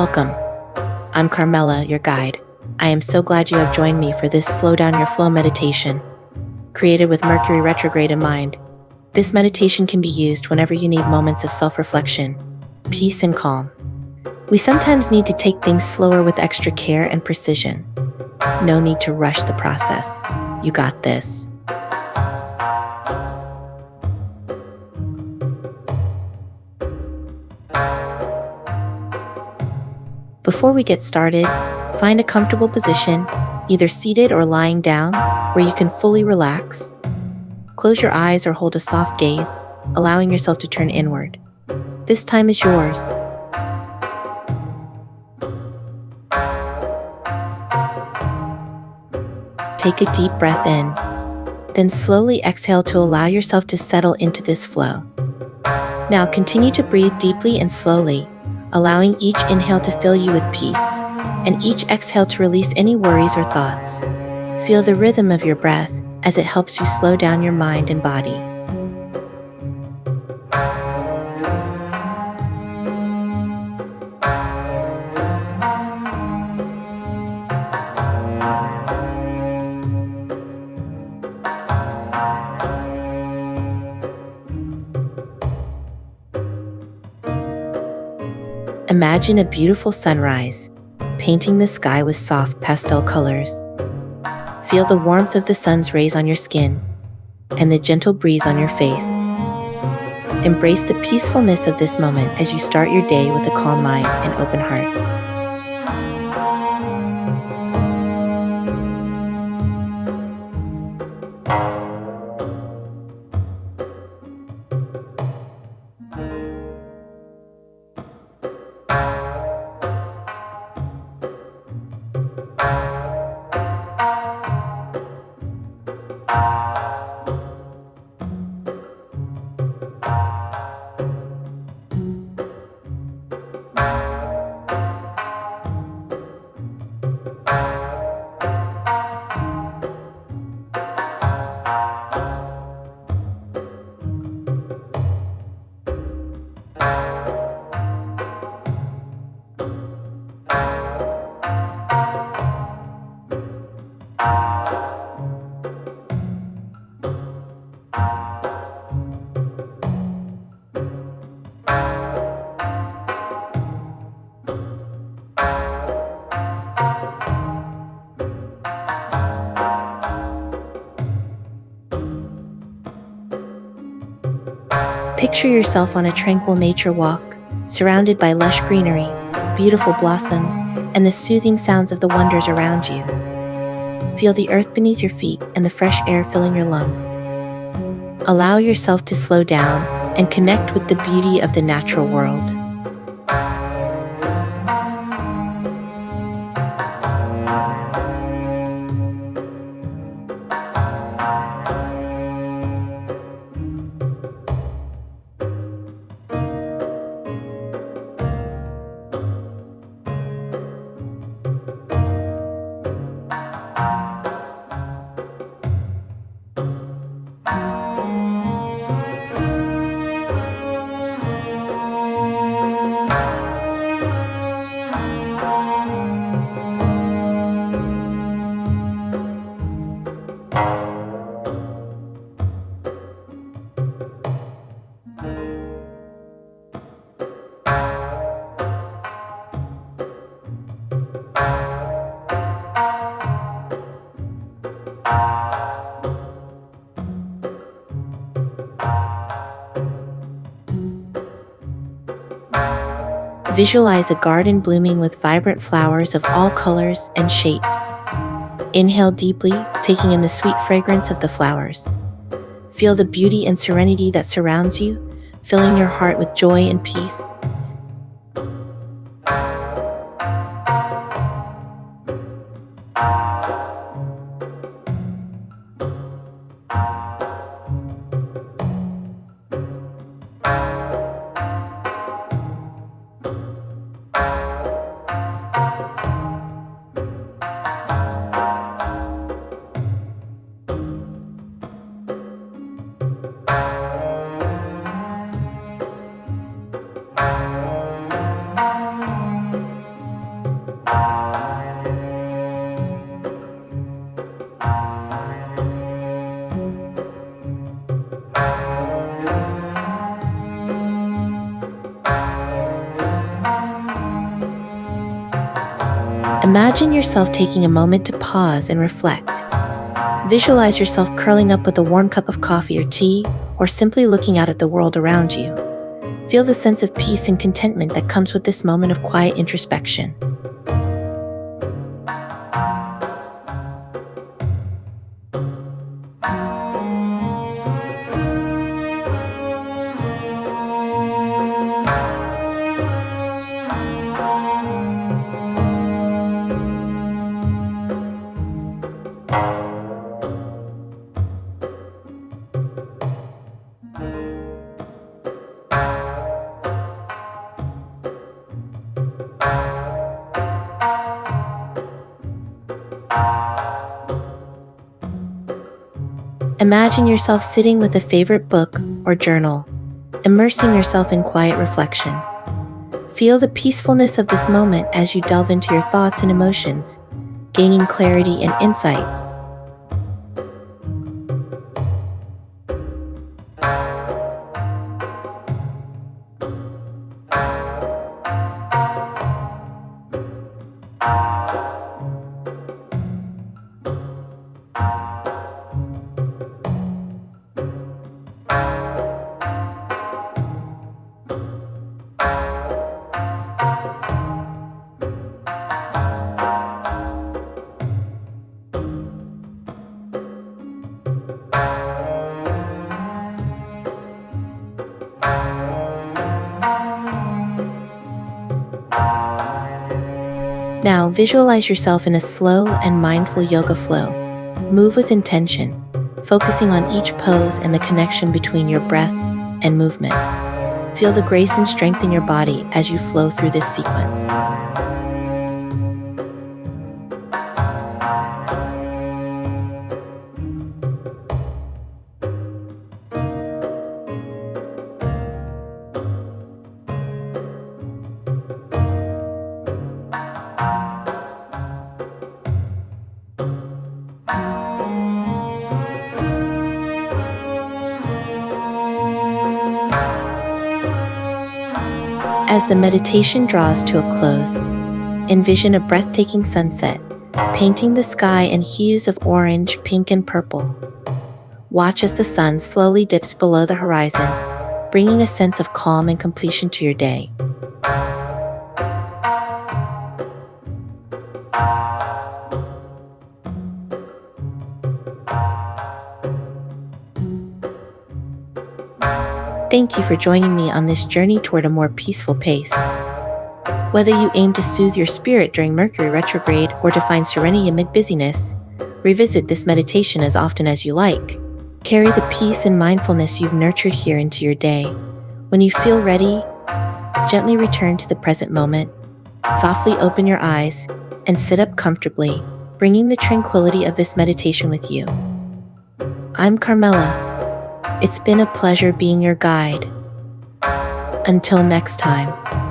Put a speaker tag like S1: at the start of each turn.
S1: Welcome. I'm Carmela, your guide. I am so glad you have joined me for this Slow Down Your Flow meditation, created with Mercury Retrograde in mind. This meditation can be used whenever you need moments of self-reflection, peace, and calm. We sometimes need to take things slower with extra care and precision. No need to rush the process. You got this. Before we get started, find a comfortable position, either seated or lying down, where you can fully relax. Close your eyes or hold a soft gaze, allowing yourself to turn inward. This time is yours. Take a deep breath in, then slowly exhale to allow yourself to settle into this flow. Now continue to breathe deeply and slowly, allowing each inhale to fill you with peace, and each exhale to release any worries or thoughts. Feel the rhythm of your breath as it helps you slow down your mind and body. Imagine a beautiful sunrise, painting the sky with soft pastel colors. Feel the warmth of the sun's rays on your skin and the gentle breeze on your face. Embrace the peacefulness of this moment as you start your day with a calm mind and open heart. Picture yourself on a tranquil nature walk, surrounded by lush greenery, beautiful blossoms, and the soothing sounds of the wonders around you. Feel the earth beneath your feet and the fresh air filling your lungs. Allow yourself to slow down and connect with the beauty of the natural world. Visualize a garden blooming with vibrant flowers of all colors and shapes. Inhale deeply, taking in the sweet fragrance of the flowers. Feel the beauty and serenity that surrounds you, filling your heart with joy and peace. Imagine yourself taking a moment to pause and reflect. Visualize yourself curling up with a warm cup of coffee or tea, or simply looking out at the world around you. Feel the sense of peace and contentment that comes with this moment of quiet introspection. Imagine yourself sitting with a favorite book or journal, immersing yourself in quiet reflection. Feel the peacefulness of this moment as you delve into your thoughts and emotions, gaining clarity and insight. Now visualize yourself in a slow and mindful yoga flow. Move with intention, focusing on each pose and the connection between your breath and movement. Feel the grace and strength in your body as you flow through this sequence. As the meditation draws to a close, envision a breathtaking sunset, painting the sky in hues of orange, pink, and purple. Watch as the sun slowly dips below the horizon, bringing a sense of calm and completion to your day. Thank you for joining me on this journey toward a more peaceful pace. Whether you aim to soothe your spirit during Mercury retrograde or to find serenity amid busyness, revisit this meditation as often as you like. Carry the peace and mindfulness you've nurtured here into your day. When you feel ready, gently return to the present moment, softly open your eyes, and sit up comfortably, bringing the tranquility of this meditation with you. I'm Carmela. It's been a pleasure being your guide. Until next time.